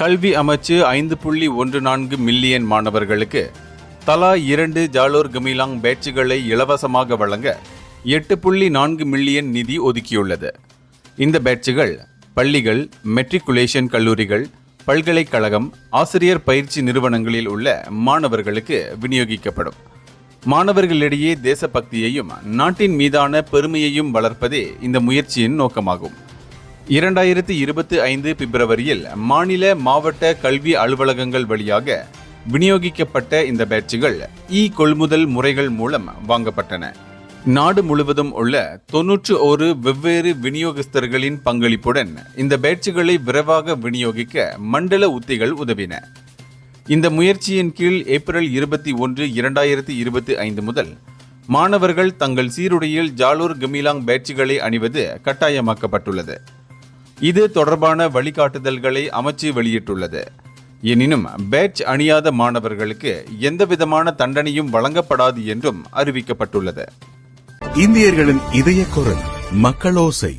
கல்வி அமைச்சு 5.14 மில்லியன் மாணவர்களுக்கு தலா 2 ஜாலோர் கமிலாங் பேட்சுகளை இலவசமாக வழங்க 8.4 மில்லியன் நிதி ஒதுக்கியுள்ளது. இந்த பேட்சுகள் பள்ளிகள், மெட்ரிகுலேஷன் கல்லூரிகள், பல்கலைக்கழகம், ஆசிரியர் பயிற்சி நிறுவனங்களில் உள்ள மாணவர்களுக்கு விநியோகிக்கப்படும். மாணவர்களிடையே தேசபக்தியையும் நாட்டின் மீதான பெருமையையும் வளர்ப்பதே இந்த முயற்சியின் நோக்கமாகும். 2025 பிப்ரவரியில் மாநில மாவட்ட கல்வி அலுவலகங்கள் வழியாக விநியோகிக்கப்பட்ட இந்த பேட்சுகள் கொள்முதல் முறைகள் மூலம் வாங்கப்பட்டன. நாடு முழுவதும் உள்ள 91 வெவ்வேறு விநியோகஸ்தர்களின் பங்களிப்புடன் இந்த பேட்சுகளை விரைவாக விநியோகிக்க மண்டல உத்திகள் உதவின. இந்த முயற்சியின் கீழ் ஏப்ரல் 21, 2025 முதல் மாணவர்கள் தங்கள் சீருடையில் ஜாலோர் கமிலாங் பேட்சுகளை அணிவது கட்டாயமாக்கப்பட்டுள்ளது. இது தொடர்பான வழிகாட்டுதல்களை அமைச்சு வெளியிட்டுள்ளது. எனினும் பேட்ச் அணியாத மாணவர்களுக்கு எந்தவிதமான தண்டனையும் வழங்கப்படாது என்றும் அறிவிக்கப்பட்டுள்ளது. இந்தியர்களின் இதய குரல் மக்களோசை.